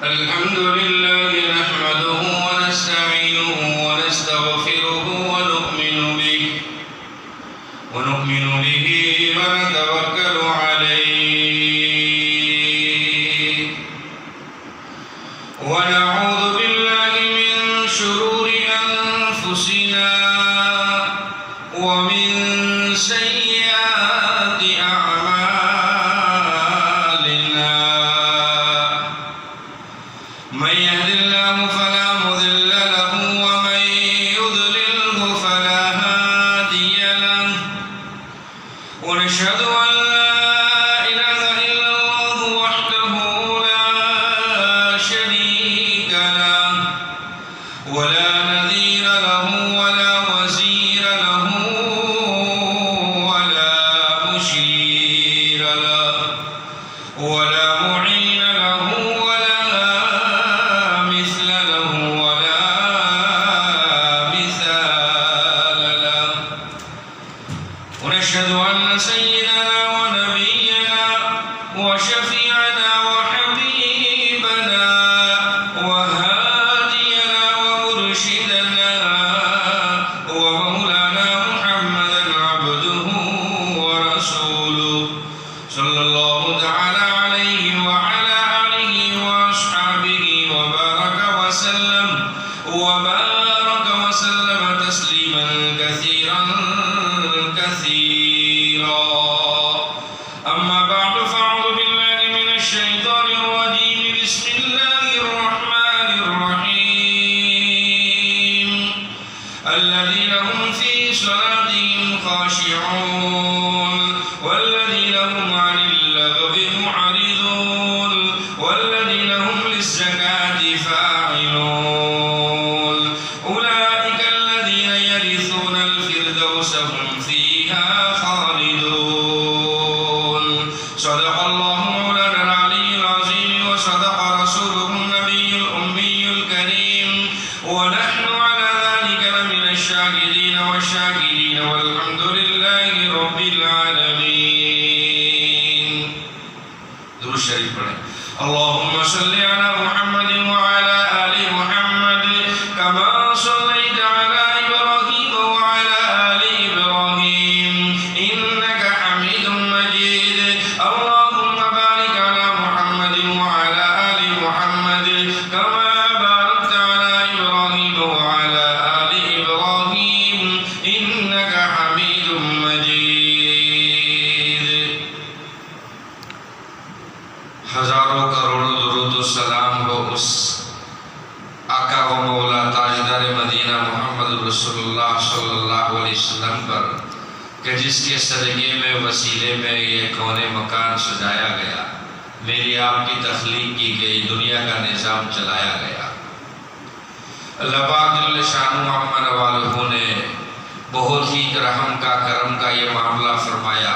अल्हम्दुलिल्लाह नहमदुहु व नस्तईनुहु व नस्तगफिरुहु व नु'मिनु बिही व नतवक्कलु अलैहि व नऊज़ु बिल्लाहि मिन शुरूरि अनफुसिना व मिन सय्यिआति अअमालिना मन यहदिल्लाहु फला मुदिल्ल लहु व मन युद्लिल्हु फला हादिय लहु व नशहदु अन ला इलाहा इल्लल्लाहु वहदहु ला शरीक लहु व ला नज़ीर लहु व ला वज़ीर लहु व ला मुशीर लहु व ला मुईन लहु व ला मिस्ल लहु व ला मिसाल लहु व नशहदु अन्न सय्यदना व नबियना व शफीअना व हबीबना व हादियना व मुर्शिदना व मौलाना मुहम्मदन अब्दुहु व रसूलुहु सल्लल्लाहु तआला अलैहि व अला आलिहि व अस्हाबिहि व बारक व सल्लम तस्लीमन कसीरन कसीरा अम्मा बअद फ़अऊज़ु बिल्लाहि मिनश शैतानिर रजीम बिस्मिल्लाहिर रहमानिर रहीम अल्लज़ीना हुम फ़ी सलातिहिम ख़ाशिऊन वल्लज़ीना हुम अनिल लगवी मुअरिज़ून वल्लज़ीना हुम लिज़्ज़काति फ़ाइलून उलाइका अल्लज़ीना यरिसूनल फ़िरदौस हुम फ़ीहा ख़ालिदून सदक़ल्लाहु मौलाना अल-अलिय्युल अज़ीम व सदक़ रसूलुहुन नबियुल उम्मियुल करीम व नहनु अला ज़ालिका लमिनश शाहिदीन वश-शाकिरीन वल्हम्दुलिल्लाहि रब्बिल आलमीन। दुरूद शरीफ पढ़ें। अल्लाहुम्मा सल्लि अला मुहम्मद व अला आलि मुहम्मद कमा सल्लैता अला इब्राहीम व अला आलि इब्राहीम इन्नका हमीदुम मजीद। अल्लाहुम्मा बारिक अला मुहम्मद व अला आलि मुहम्मद कमा बारकता अला इब्राहीम व अला आलि इब्राहीम इन्नका हमीदुम मजीद। हजारों करोड़ों दुरूद व सलाम हो उस आका व मौला ताजदार मदीना मोहम्मद रसूलुल्लाह सल्लल्लाहु अलैहि वसल्लम पर कि जिसके सदक़े में वसीले में ये कौने मकान सजाया गया, मेरी आपकी तख्लीक की गई, दुनिया का निज़ाम चलाया गया। अल्लाह पाक जल्ल शानुहु अम्मा नवालुहु ने बहुत ही रहम का करम का ये मामला फरमाया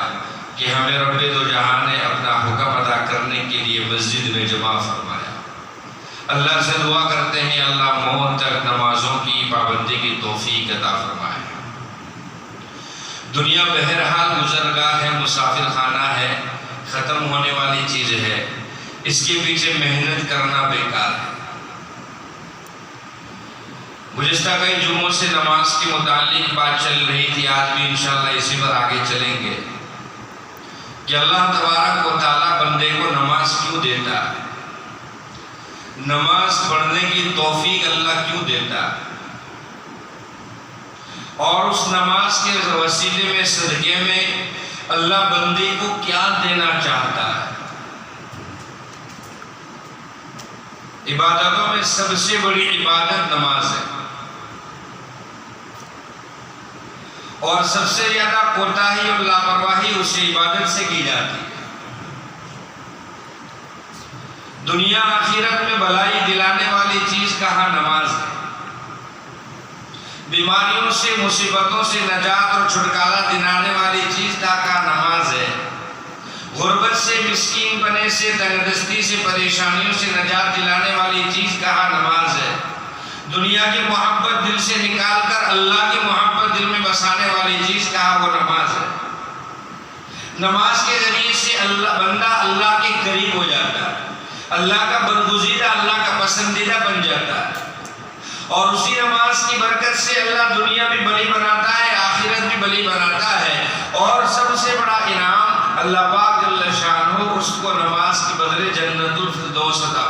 कि हमें रब्बे दो जहां ने अपना हुक्म अदा करने के लिए मस्जिद में जमा फरमाया। अल्लाह से दुआ करते हैं अल्लाह मौत तक नमाजों की पाबंदी की तौफीक अता फरमाए। दुनिया बहरहाल गुजरगाह है, मुसाफिर खाना है, ख़त्म होने वाली चीज़ है, इसके पीछे मेहनत करना बेकार है। गुज़िश्ता कई जुम्मों से नमाज के मुतालिक बात चल रही थी, आज भी इंशाअल्लाह इसी पर आगे चलेंगे कि अल्लाह तबारक व तआला बंदे को नमाज क्यों देता है, नमाज पढ़ने की तौफीक अल्लाह क्यों देता है, और उस नमाज के वसीले में सदक़े में अल्लाह बंदे को क्या देना चाहता है। इबादतों में सबसे बड़ी इबादत नमाज है और सबसे ज्यादा कोताही और लापरवाही उस इबादत से की जाती है। दुनिया आखिरत में भलाई दिलाने वाली चीज कहाँ नमाज है। बीमारियों से, मुसीबतों से नजात और छुटकारा दिलाने वाली चीज कहाँ नमाज है। गुर्बत से, मिस्कीन बने से, तंगदस्ती से, परेशानियों से नजात दिलाने वाली चीज कहाँ नमाज है। दुनिया की मोहब्बत दिल से निकाल कर अल्लाह की मोहब्बत दिल में बसाने वाली चीज कहाँ, वो नमाज है। नमाज के जरिए से बंदा अल्लाह के करीब हो जाता है, अल्लाह का बरगुज़ीदा, अल्लाह का पसंदीदा बन जाता है। और उसी नमाज की बरकत से अल्लाह दुनिया भी भली बनाता है, आखिरत भी भली बनाता है। और सबसे बड़ा इनाम अल्लाह पाक जल्ल शानो उसको नमाज के बदले जन्नतुल फिरदौस अता,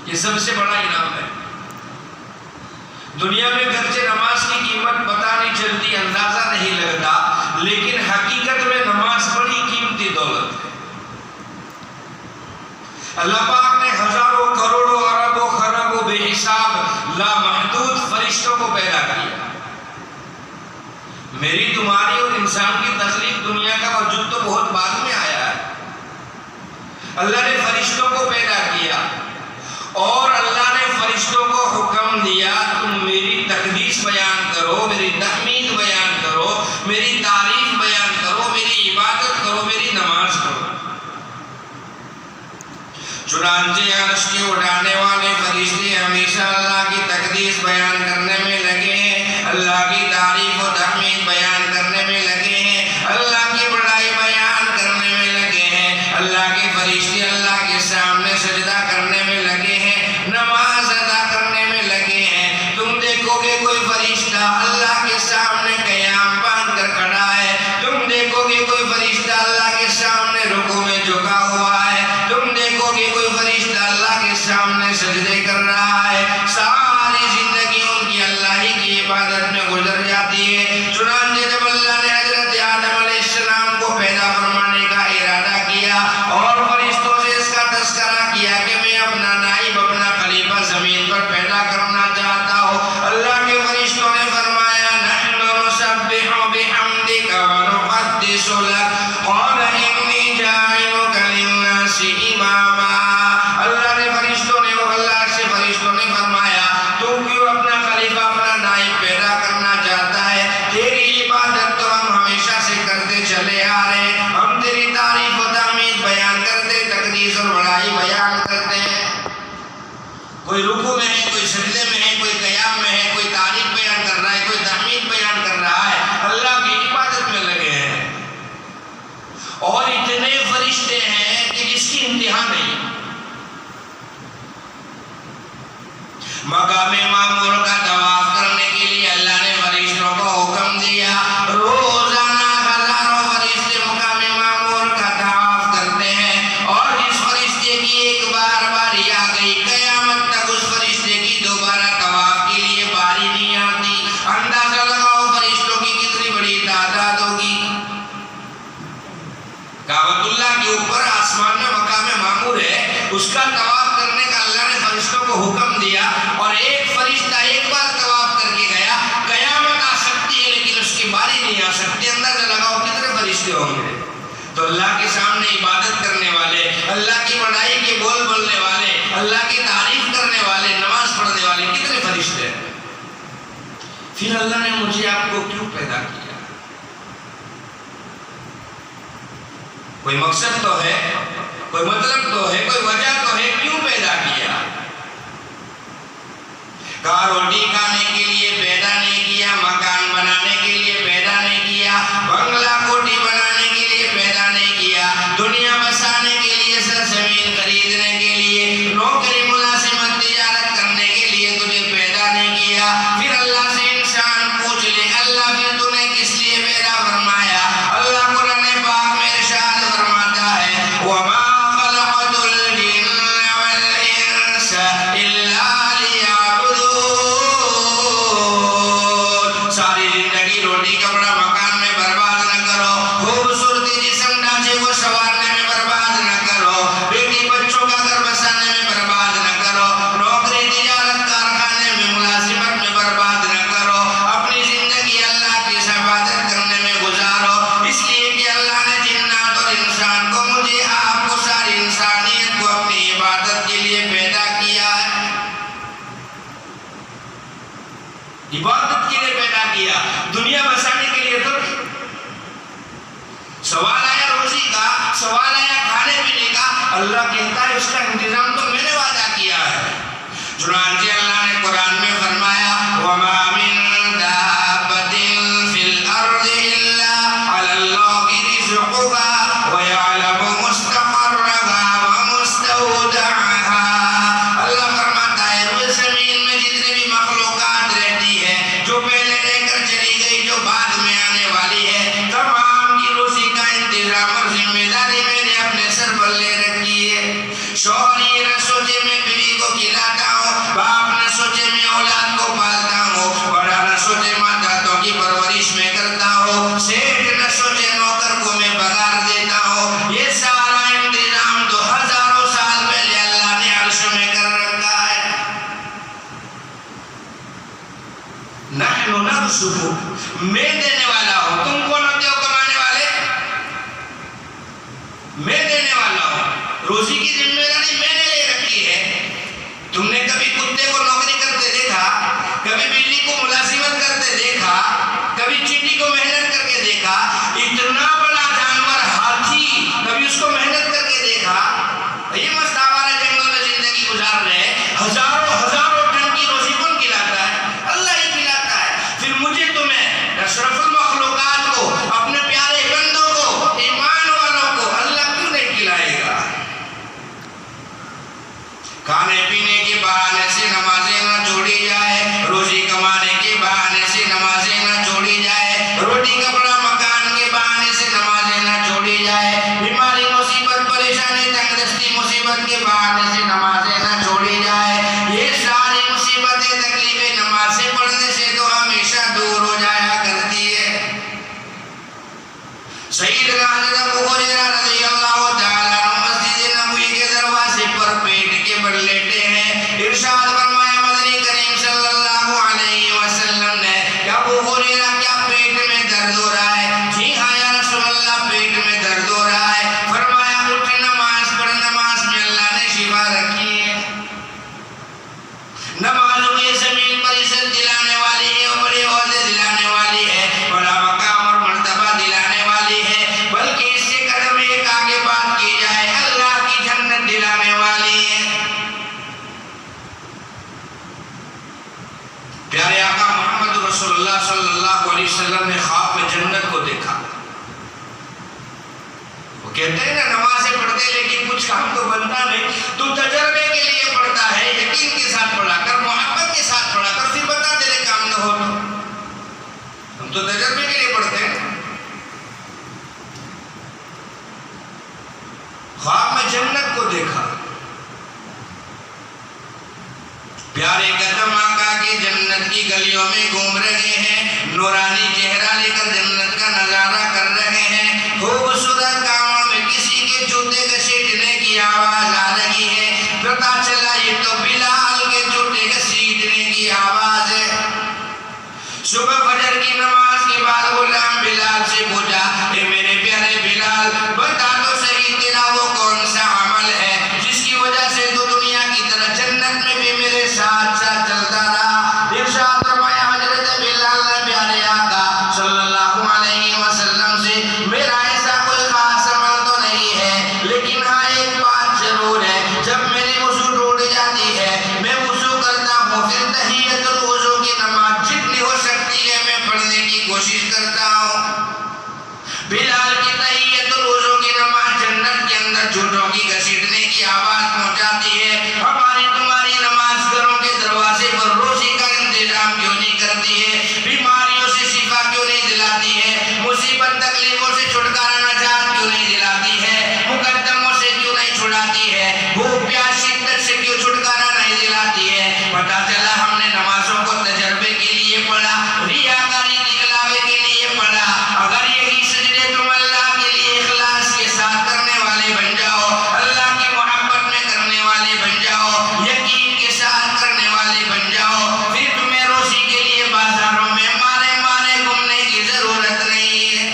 ये सबसे बड़ा इनाम है। दुनिया में गरचे नमाज की कीमत पता नहीं चलती, अंदाजा नहीं लगता, लेकिन हकीकत में नमाज बड़ी कीमती दौलत है। अल्लाह पाक ने हजारों करोड़ों अरबों खरबों बेहिसाब लामहदूद फरिश्तों को पैदा किया। मेरी तुम्हारी और इंसान की तख्लीक, दुनिया का वजूद तो बहुत बाद में आया है। अल्लाह ने फरिश्तों को पैदा किया और अल्लाह ने फरिश्तों को हुक्म दिया तुम मेरी तकदीस बयान करो, मेरी तहमीद बयान करो, मेरी तारीफ बयान करो, मेरी इबादत करो, मेरी नमाज करो। चुनांचे अर्श के उठाने वाले फरिश्ते हमेशा अल्लाह की तकदीस बयान करने में लगे हैं, अल्लाह की तारीफ और तहमीद बयान करने में लगे हैं, अल्लाह की बड़ाई बयान करने में लगे हैं। अल्लाह के फरिश्ते अल्लाह के सामने सजदा करने में लगे हैं, नमाज अदा करने में लगे हैं। तुम देखोगे कोई फरिश्ता अल्लाह के सामने क़याम बांध कर खड़ा है, तुम देखोगे कोई फरिश्ता अल्लाह के सामने रुकू में झुका हुआ है, तुम देखोगे कोई फरिश्ता अल्लाह के सामने सजदे कर रहा है। सारी जिंदगी उनकी अल्लाह ही की इबादत में गुजर जाती है। चुनांचे जब अल्लाह ने हजरत आदम अलैहिस्सलाम को पैदा फरमाने का इरादा किया और फरिश्तों से इसका तज़किरा किया कि मैं अपना नाइब, अपना खलीफा जमीन पर पैदा करना चाहता हूँ, अल्लाह के फरिश्तों ने फरमाया नहनु नुसब्बिहु बिहम्दिका व नुक़द्दिसु लक क़ाल इन्नी जाइलुका लिन्नासि इमामा। अल्लाह ने फरिश्तों ने अल्लाह से फरिश्तों ने फरमाया तू क्यों अपना खलीफा, अपना नाइब पैदा करना चाहता है? तेरी इबादत तो हम हमेशा से करते चले आ रहे हैं, हम तेरी तारीफ और तहमीद बयान करते, तकदीस और बड़ाई बयान करते हैं। कोई रुकू में है, कोई सजदे में है, कोई क़याम में है, कोई तारीफ बयान कर रहा है, कोई तहमीद बयान कर रहा है, अल्लाह की इबादत में लगे हैं। और इतने फरिश्ते हैं कि जिसकी इंतहा नहीं। मकामे मामूर का तवाफ करने के लिए अल्लाह ने फरिश्तों को हुक्म दिया। रोजाना हजारों फरिश्ते मकामे मामूर का तवाफ करते हैं और जिस फरिश्ते की एक बार बारी आ गई, कयामत तक उस फरिश्ते की दोबारा तवाफ के लिए बारी नहीं आती। अंदाजा लगाओ फरिश्तों की कितनी बड़ी तादाद होगी। काबतुल्लाह के ऊपर आसमान में मकामे मामूर है, उसका तवाफ करने का अल्लाह ने फरिश्तों को हुक्म दिया और एक फरिश्ता एक बार तवाफ करके गया, कयामत आ सकती है लेकिन उसकी बारी नहीं आ सकती। अंदाजा लगाओ कितने फरिश्ते होंगे। तो अल्लाह के सामने इबादत करने वाले, अल्लाह की बड़ाई के बोल बोलने वाले, अल्लाह की तारीफ करने वाले, नमाज पढ़ने वाले कितने फरिश्ते हैं। फिर अल्लाह ने मुझे आपको क्यों पैदा किया? कोई मकसद तो है, कोई मतलब तो है, कोई वजह तो है, क्यों पैदा किया? कहा रोटी खाने के लिए पैदा नहीं किया, मकान बनाने के लिए पैदा नहीं किया, बंगला कोठी बनाने के लिए पैदा नहीं किया, दुनिया बसाने के लिए, सरजमीन खरीदने के लिए, नौकरी मुलाजिमत तिजारत करने के लिए तुझे पैदा नहीं किया। फिर अल्लाह से इंसान पूछ ले, अल्लाह फिर तूने किस लिए पैदा फरमाया? अल्लाह कुरान पाक में इरशाद फरमाता है वमा खलक़तुल जिन्ना वल इंसा इल्ला सारी जिंदगी रोटी कपड़ा मकान में बर्बाद न करो, खूबसूरती जिस्म ढांचे को संवारने में बर्बाद न करो, बेटी बच्चों का घर बसाने में बर्बाद न करो, नौकरी तिजारत कारखाने में मुलाजिमत में बर्बाद न करो, अपनी जिंदगी अल्लाह की इबादत करने में गुजारो। इसलिए कि अल्लाह ने जिन्नात और इंसान को, मुझे आपको, सारी इंसानियत को अपनी इबादत के लिए पैदा किया है, इबादत के लिए पैदा किया, दुनिया बसाने के लिए तो नहीं। सवाल आया रोजी का, सवाल आया खाने पीने का, अल्लाह कहता है उसका इंतजाम तो मैंने वादा किया है। चुनांचे अल्लाह ने कुरान में फरमाया वमा मिन दाब्बतिन फिल अर्दि इल्ला अलल्लाहि रिज़्क़ुहा व यअलमु मुस्तक़र्रहा व मुस्तौदअहा। अर्ज़ुक़ुक, मैं देने वाला हूँ। तुम कौन होते हो कमाने वाले? मैं देने वाला हूँ। रोजी की जिम्मेदारी मैंने ले रखी है। तुमने कभी कुत्ते को नौकरी करते देखा? कभी बिल्ली को मुलाजिमत करते देखा? कभी चींटी को मेहनत करके देखा? इतना बड़ा जानवर हाथी, कभी उसको मेहनत करके देखा? ये मस्त आवारा जंगल में जिंदगी गुजार रहे हैं। हजारों हजारों टन की रोजी कौन खिलाता है? अल्लाह ही खिलाता है। फिर मुझे तुम्हें अशरफुल मखलूकात को, अपने प्यारे बंदों को, ईमान वालों को अल्लाह क्यों नहीं खिलाएगा? खाने पीने के बहाने से नमाजें ना छोड़ी जाए, रोजी कमाने के बहाने से नमाजें ना छोड़ी जाए, रोटी कपड़ा मकान के बहाने से नमाजें ना छोड़ी जाए, बीमारी मुसीबत परेशानी तंगदस्ती मुसीबत के बहाने से नमाजें ना छोड़ी जाए। ये सारी मुसीबतें तकलीफें नमाजें पढ़ने से तो हमेशा दूर हो जाया करती है। सैयदना हज़रत अबू हुरैरा रज़ियल्लाहु तआला अन्हु मस्जिद नबवी के दरवाजे पर पेट के बल लेटे हैं। इरशाद फरमाया मदनी करीम सल्लल्लाहु अलैहि वसल्लम ने, क्या अबू हुरैरा क्या पेट में दर्द हो रहा है? जी हाँ या रसूलल्लाह, पेट में दर्द हो रहा है। फरमाया उठ नमाज पढ़, नमाज में अल्लाह ने शिफा रखी है। नमाज ये ज़मीन पर इज्जत दिलाने वाली है और बड़े ओहदे दिलाने वाली है, बड़ा मकाम और मर्तबा दिलाने वाली है, बल्कि इससे कदम एक आगे बात की जाए अल्लाह की जन्नत दिलाने वाली है। प्यारे आका मोहम्मद रसूलुल्लाह सल्लल्लाहु अलैहि वसल्लम ने ख्वाब में जन्नत को देखा। वो कहते हैं ना, नमाज़ें पढ़ते लेकिन कुछ काम तो बनता नहीं। तू तजर्बे के लिए पढ़ता है, यकीन के साथ पढ़ा कर, मोहब्बत के साथ पढ़ा कर, फिर बता तेरे काम न हो तो। हम तो तजर्बे के लिए पढ़ते हैं। ख्वाब में जन्नत को देखा। प्यारे कदम आका के जन्नत की गलियों में घूम रहे हैं, नूरानी चेहरा लेकर जन्नत का नजारा कर रहे हैं। खूबसूरत कामों में किसी के जूते घसीटने की आवाज आ रही है। पता चला ये तो बिलाल के जूते घसीटने की आवाज है। सुबह फजर की नमाज के बाद गुलाम बिलाल से पूछा, ए मेरे प्यारे बिलाल, बता तो सही तेरा वो कौन सा अमल है जिसकी वजह से तू दुनिया की तरह जन्नत में भी मेरे साथ साथ चलता रहा? इरशाद फरमाया हजरत बिलाल ने प्यारे आका सल्लल्लाहु अलैहि वसल्लम से, मेरा ऐसा कोई खास अमल तो नहीं है, लेकिन हाँ एक बात जरूर है, जब मेरी वुज़ू टूट जाती है मैं वुज़ू करता हूँ, फिर तहियतुल वुज़ू की नमाज जितनी हो सकती है मैं पढ़ने की कोशिश करता हूँ। बिलाल की तहियतुल वुज़ू की नमाज जन्नत के अंदर झूठों की घसीटने की आवाज पहुंचाती है। हमारी तुम्हारी नमाज घरों के दरवाजे पर रोजी का इंतजाम क्यों नहीं करती है? बीमारियों से शिफा क्यों नहीं दिलाती है? मुसीबत तकलीफों से छुटकारा नजात क्यों नहीं दिलाती है? मुकद्दमों से क्यों नहीं छुड़ाती है? भूख प्यास शिद्दत से क्यों छुटकारा नहीं दिलाती है? पता चला हमने नमाजों को तजर्बे के लिए पढ़ा, रियाकारी दिखलावे के लिए पढ़ा। अगर यही सजदे तुम अल्लाह के लिए इखलास के साथ करने वाले बन जाओ, अल्लाह की मोहब्बत में करने वाले बन जाओ, यकीन के साथ करने वाले बन जाओ, फिर तुम्हें रोजी के लिए बाजारों में मारे मारे घूमने की जरूरत नहीं है।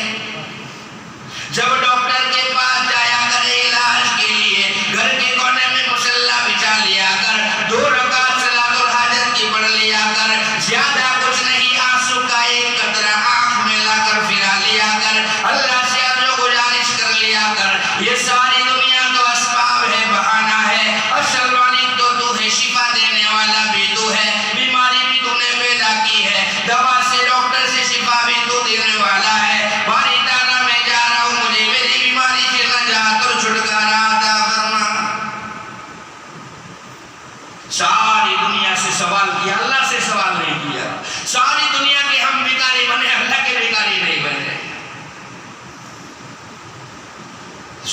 जब डॉक्टर के पास जाया करे इलाज के लिए, घर के कोने में मुसल्ला बिछा लिया कर, 2 रकात सलातुल हाजत की पढ़ लिया कर, ज्यादा कुछ नहीं, आंसू का एक कतरा आंख में लाकर फिरा लिया कर, अल्लाह से अर्ज़ो गुजारिश कर लिया कर। ये सारी दुनिया तो असबाब है, बहाना है, असल मालिक तो तू है, शिफा देने वाला भी तू है, बीमारी भी तूने पैदा की है, दवा से डॉक्टर से शिफा भी तू देने वाला है। बारी ताला मैं जा रहा हूँ, मुझे मेरी बीमारी से नजात और छुटकारा अता फरमा। सारी दुनिया से सवाल किया, अल्लाह से सवाल नहीं किया। सारी दुनिया के हम भिखारी बने, अल्लाह के भिखारी नहीं बने।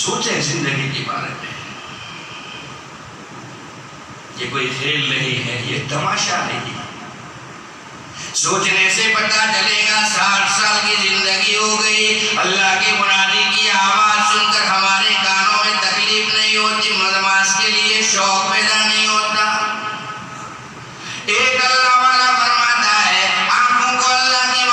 सोचें जिंदगी के बारे में, ये कोई खेल नहीं है, ये तमाशा नहीं। सोचने से पता चलेगा 60 साल की जिंदगी हो गई, अल्लाह की मुनादी की आवाज सुनकर हमारे कानों में तकलीफ नहीं होती, नमाज के लिए शौक पैदा नहीं होता। एक अल्लाह वाला फरमाता है, आंखों को अल्लाह की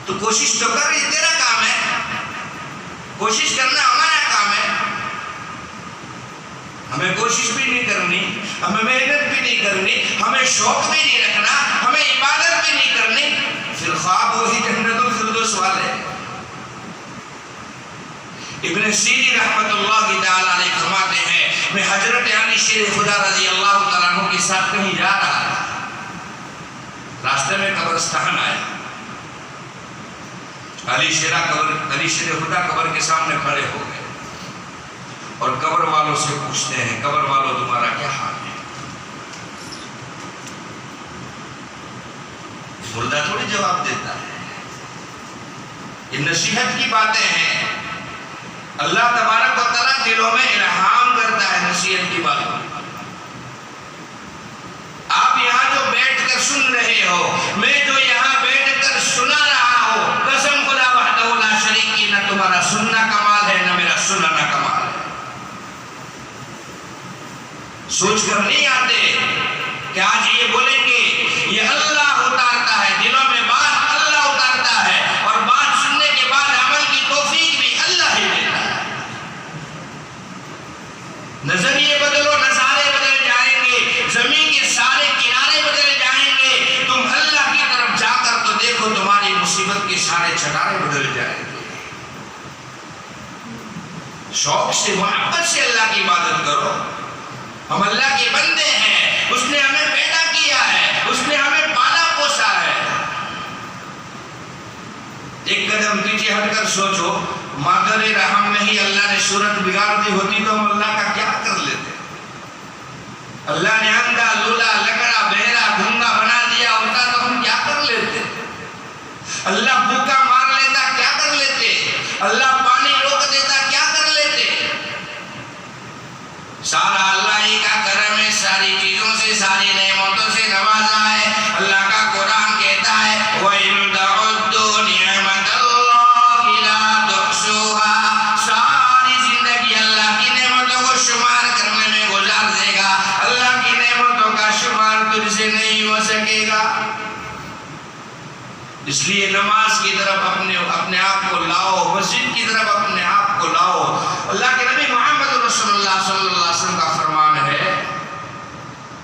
तो कोशिश तो कर, ये तेरा काम है, कोशिश करना हमारा काम है। हमें कोशिश भी नहीं करनी, हमें मेहनत भी नहीं करनी, हमें शौक भी नहीं रखना, हमें इबादत भी नहीं करनी, फिर ख्वाब वही जन्नतुल फिरदौस वाले। इब्न सीरी रहमतुल्लाह तआला अलैहि फरमाते हैं, मैं हजरत अली शेर खुदा रज़ी अल्लाह तआला अन्हु के साथ कहीं जा रहा था, रास्ते में कब्रिस्तान आया। अली शेर खुदा कब्र के सामने खड़े हो गए और कब्र वालों से पूछते हैं, कब्र वालों तुम्हारा क्या हाल है? मुर्दा थोड़ी जवाब देता है। ये नसीहत की बातें हैं, अल्लाह तबारक व तआला दिलों में इल्हाम करता है नसीहत की बातों। आप यहाँ जो बैठकर सुन रहे हो, मैं जो यहाँ बैठकर सुना रहा हूँ, कसम खुदा वहदहू ला शरीक की, न तुम्हारा सुनना कमाल है न मेरा सुनाना कमाल है। सोच कर नहीं आते कि आज ये बोलेंगे, ये अल्लाह उतारता है दिलों में बात, अल्लाह उतारता है, और बात सुनने के बाद अमल की तौफीक भी अल्लाह ही देता है। नजरिए बदलो, नजारे बदल जाएंगे, जमीन के सारे किनारे बदल जाएंगे, तुम अल्लाह की तरफ जाकर तो देखो, तुम्हारी मुसीबत के सारे चटारे बदल जाएंगे। शौक से, मोहब्बत से अल्लाह की इबादत करो। हम अल्लाह के बंदे हैं, उसने हमें पैदा किया है, उसने हमें पाला पोसा है। एक कदम पीछे हटकर सोचो, मादर रहम में ही अल्लाह ने सूरत बिगाड़ दी होती तो हम अल्लाह का क्या कर लेते? अल्लाह ने अंधा, लूला, लंगड़ा, बहरा, गूंगा बना दिया होता तो हम क्या कर लेते? अल्लाह भूखा मार लेता, क्या कर लेते? अल्लाह पानी रोक देता, क्या कर लेते? सारा अल्लाह ही का करम है, सारी चीजों से, सारी नेमतों से नवाजा है। अल्लाह का कुरान कहता है, व इन तउद्दू निअमतल्लाहि ला तुहसूहा, सारी जिंदगी अल्लाह की नेमतों को शुमार करने में गुजार देगा, अल्लाह की नेमतों का शुमार तुझसे नहीं हो सकेगा। इसलिए नमाज की तरफ अपने आप को लाओ, मस्जिद की तरफ अपने आप को लाओ। अल्लाह के नबी मोहम्मद रसूलुल्लाह सल्लल्लाहु अलैहि वसल्लम का फरमान है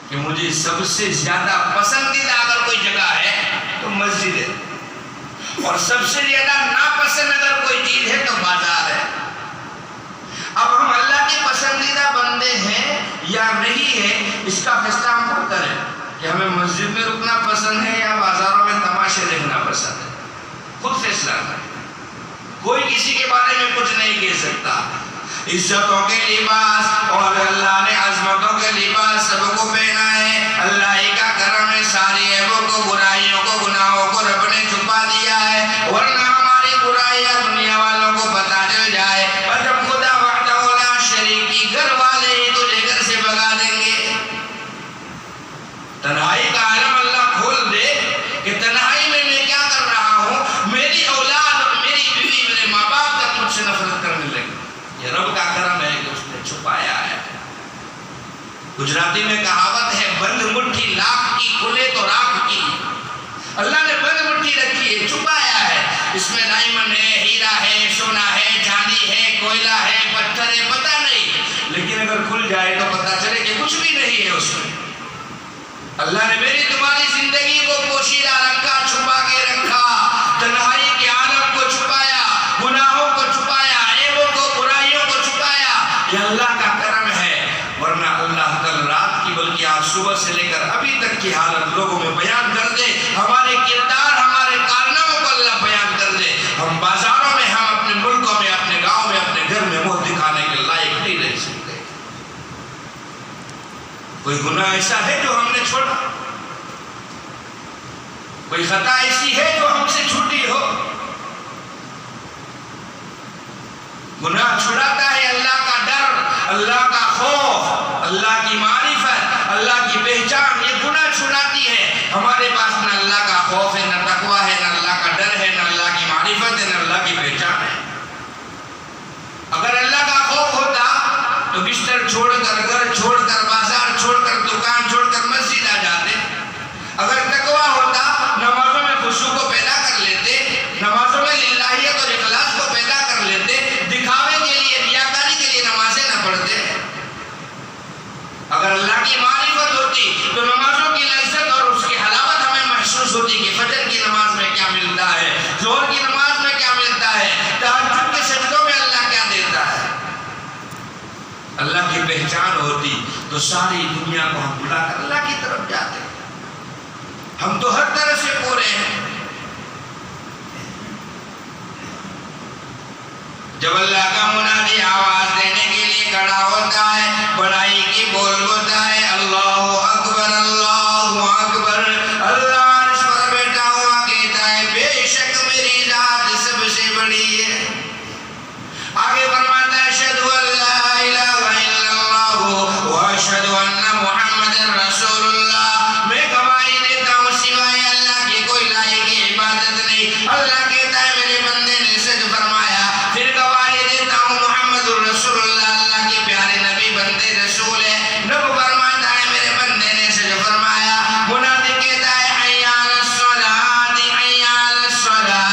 कि मुझे सबसे ज्यादा पसंदीदा अगर कोई जगह है तो मस्जिद है, और सबसे ज्यादा नापसंद अगर कोई चीज है तो बाजार है। अब हम अल्लाह के पसंदीदा बंदे हैं या नहीं है, इसका फैसला हम खुद करें कि हमें मस्जिद में रुकना पसंद है या बाजारों में तमाशे देखना पसंद है। खुद फैसला करें, कोई किसी के बारे में कुछ नहीं कह सकता। इज्जतों के लिबास और अल्लाह ने अजमतों के लिबास सबको पहना है। अल्लाह ही का करम है, सारी ऐबों को, बुराइयों को, गुनाहों को रब ने छुपा दिया है, वरना हमारी बुराइयां दुनिया वालों को पता चल जाए और जब खुदा वहदहू ला शरीक की घर वाले ही तुझे घर से भगा देंगे। तन्हाई का आलम अल्लाह खोल दे कि तन्हाई में मैं क्या कर रहा हूँ, मेरी औलाद और मेरी बीवी, मेरे माँ बाप तक मुझसे नफरत करने लगे। ये रब का करम है कि उसने छुपाया है। गुजराती में कहावत है, बंद मुट्ठी लाख की, खुले तो राख की। अल्लाह ने बंद मुट्ठी रखी है, छुपाया है। इसमें डायमंड है, हीरा है, सोना है, चांदी है, कोयला है, पत्थर है, पता नहीं, लेकिन अगर खुल जाए तो पता चले कि कुछ भी नहीं है उसमें। अल्लाह ने मेरी तुम्हारी जिंदगी को पोशीदा रखा, छुपा के रखा, तन्हाई के आलम को छुपाया, गुनाहों को छुपाया, ऐबों को, बुराइयों को छुपाया। ये अल्लाह का करम है, वरना अल्लाह कल रात की बल्कि आज सुबह से लेकर अभी तक की हालत लोगों में बयान कर दे, हमारे किरदार, हमारे कारनामों को अल्लाह बयान कर दे। हम बाजारों में, हम अपने मुल्कों में, अपने गाँव में, अपने घर में मुंह दिखाने के लायक नहीं रह सकते। कोई गुनाह ऐसा है जो हमने छोड़ा, कोई खता ऐसी है जो हमसे छूटी हो। गुनाह छुड़ाता है अल्लाह का डर, अल्लाह का खौफ, अल्लाह की मारिफत, अल्लाह की पहचान, ये गुनाह छुड़ाती है। हमारे पास न अल्लाह का खौफ है, न तकवा है, न अल्लाह का डर है, न अल्लाह की मारिफत है, न अल्लाह की पहचान है। अगर अल्लाह का खौफ होता तो बिस्तर छोड़कर, घर छोड़कर, बाजार छोड़कर, दुकान छोड़कर मस्जिद आ जाते। अगर तकवा होता नमाजों में खुशू को पैदा कर लेते, नमाज पहचान होती तो सारी दुनिया को हम बुलाकर अल्लाह की तरफ जाते। हम तो हर तरह से पूरे हैं। जब अल्लाह का मुनादी आवाज देने के लिए खड़ा होता है, बड़ाई की बोल होता है, अल्लाहु अकबर अल्लाहु अकबर, अल्लाह अर्श पर बैठा हुआ कहता है बेशक मेरी जात सबसे बड़ी है। आगे फरमाता है अशहदु अल्ला इलाहा इल्लल्लाह व अशहदु अन्ना मुहम्मदर रसूलुल्लाह, मैं गवाही देता हूँ सिवाय अल्लाह के कोई लायक की इबादत नहीं। अल्लाह कहता है मेरे बंदे ने सच फरमाया। फिर गवाही देता हूँ मुहम्मदुर रसूलुल्लाह, अल्लाह के प्यारे नबी बंदे रसूल है। रब फरमाता है मेरे बंदे ने सच फरमाया। मुनादी कहता है हय्या अलस सलात हय्या अलस सलाह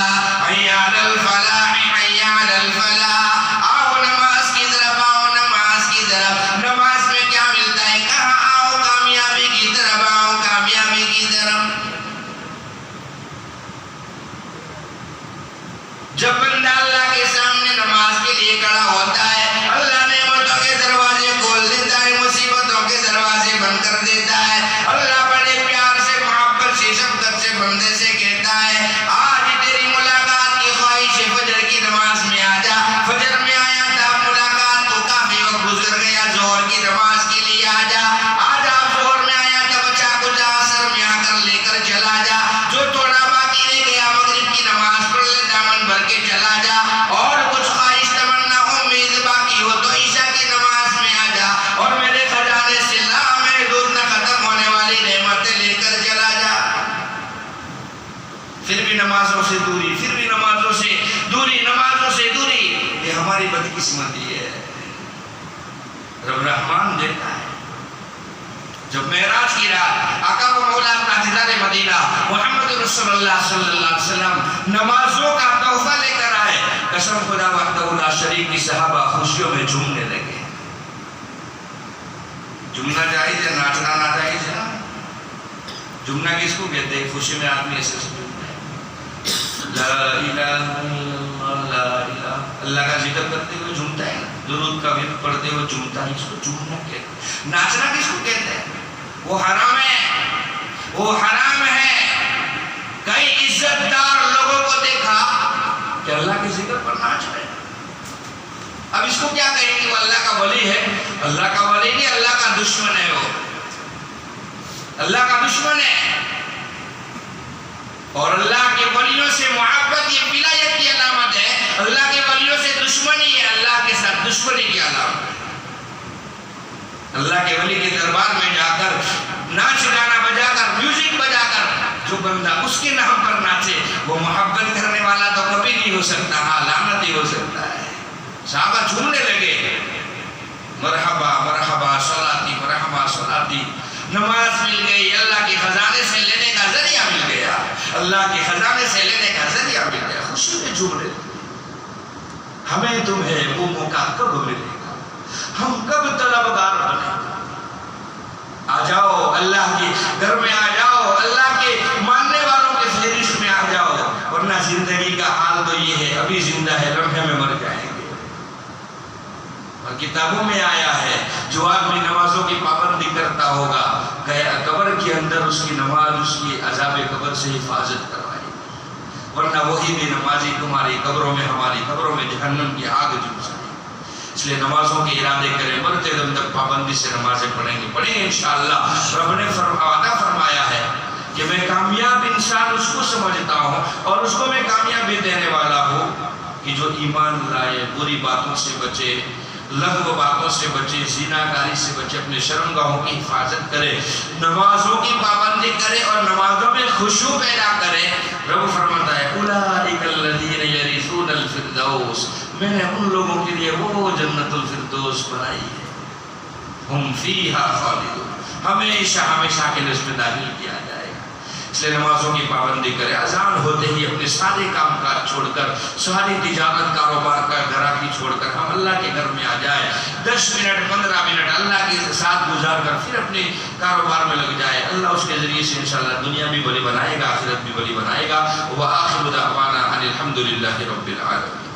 हय्या अलल फलाह हय्या अलल फलाह, आओ नमाज की तरफ आओ नमाज की तरफ। नमाज में क्या मिलता है? कहाँ आओ कामयाबी की तरफ आओ कामयाबी की तरफ। जब बंदा अल्लाह के सामने नमाज के लिए खड़ा होता है, अल्लाह नेमतों के दरवाजे खोल देता है, मुसीबतों के दरवाजे बंद कर देता है। अल्लाह बड़े प्यार से मोहब्बत से शफकत से बंदे से कहता है आज तेरी मुलाकात की ख्वाहिश है, फजर की नमाज में आ जा। फजर में आया था मुलाकात तो काफी वक्त गुजर गया, जोहर की नमाज के लिए आ जा। आज आप जोहर में आया था बचा कुछ असर में आकर लेकर चला जा। जो थोड़ा बाकी रह गया मगरिब की नमाज पढ़ ले, दामन भर के चला जा। और कुछ ख्वाहिश तमन्ना उम्मीद बाकी हो तो ईशा की नमाज में आ जा और मेरे खजाने से लामहदूद न खत्म होने वाली नेमतें लेकर चला जा। फिर भी नमाजों से दूरी, फिर भी नमाजों से दूरी, नमाजों से दूरी, ये हमारी बदकिस्मती है। रब रहमान देता है। जब मेराज की रात आका व मौला ताजदार मदीना मुहम्मद रसूलुल्लाह सल्लल्लाहु अलैहि वसल्लम नमाजों का तोहफा लेकर आए, कसम खुदा वहदहु ला शरीक की सहाबा खुशियों में झूमने लगे। झूमना जायज है, नाचना नाजायज है? झूमना किसको कहते हैं? खुशी में आदमी ऐसे झूमता है, ला इलाहा इल्लल्लाह ला इलाहा, अल्लाह का जिक्र करते हुए झूमता है ना, दुरूद का विर्द पढ़ते हुए झूमता है, इसको झूमना कहते हैं। नाचना किसको कहते हैं? वो हराम है, वो हराम है। कई इज्जतदार लोगों को देखा कि अल्लाह के जिक्र पर नाच रहे। अब इसको क्या कहेंगे? वो अल्लाह का वली है। अल्लाह का वली नहीं, अल्लाह का दुश्मन है। वो अल्लाह का दुश्मन है। और अल्लाह के वलियों से मोहब्बत ये विलायत की अलामत है। अल्लाह के वलियों से दुश्मनी है अल्लाह के साथ दुश्मनी की अलामत है। अल्लाह के वली के दरबार में जाकर नाच गाना बजाकर म्यूजिक बजाकर जो बंदा उसके नाम पर नाचे, वो मोहब्बत करने वाला तो कभी नहीं हो सकता, हाँ लानत ही हो सकता है। साहबा झूमने लगे, मरहबा मरहबा सलाती मरहबा सलाती। नमाज मिल गई, अल्लाह के खजाने से लेने का जरिया मिल गया, अल्लाह के खजाने से लेने का जरिया मिल गया। खुशी में झूम रहे। हमें तुम्हें वो मौका कब मिलेगा? हम कब तलबगार बनेंगे? आ जाओ अल्लाह के घर में, आ जाओ अल्लाह के मानने वालों के फहरिस्त में आ जाओ, वरना जिंदगी का हाल तो ये है, अभी जिंदा है लम्हे में मर जाएंगे। और किताबों में आया है जो आदमी नमाजों की पाबंदी करता होगा, कब्र के अंदर उसकी नमाज उसकी अजाब कब्र से हिफाजत करवाएगी, वरना वही भी नमाजी तुम्हारी कब्रों में हमारी कब्रों में जहन्नम की आग झुलसाएगी। इसलिए नमाजों के इरादे करें, मरते दम तक पाबंदी से नमाजें पढ़ेंगे इंशाअल्लाह। रब ने वादा फरमाया है कि मैं कामयाब इंसान उसको समझता हूँ और उसको मैं कामयाबी देने वाला हूँ कि जो ईमान लाए, बुरी बातों से बचे, लग़्व बातों से बचे, ज़िनाकारी से बचे, अपने शर्मगाहों की हिफाजत करे, नमाजों की पाबंदी करे और नमाजों में खुशू पैदा करे। रब फरमाता है उलाइकल्लज़ीना यरिसूनल फिरदौस, मैंने उन लोगों के लिए वो जन्नतुल फिरदौस बनाई है, हुम फीहा खालिदून, हमेशा हमेशा के लिए उसमें दाखिल किया जाएगा। इसलिए नमाजों की पाबंदी करें। अजान होते ही अपने सारे काम काज छोड़कर, सारी तिजारत कारोबार का घराकी छोड़कर हम अल्लाह के घर में आ जाए, 10 मिनट 15 मिनट अल्लाह के साथ गुजार कर फिर अपने कारोबार में लग जाए। अल्लाह उसके जरिए से इंशाअल्लाह दुनिया भी बड़ी बनाएगा, आखिरत भी बड़ी बनाएगा। व आखिरु दावाना अनिल हम्दुलिल्लाहि रब्बिल आलमीन।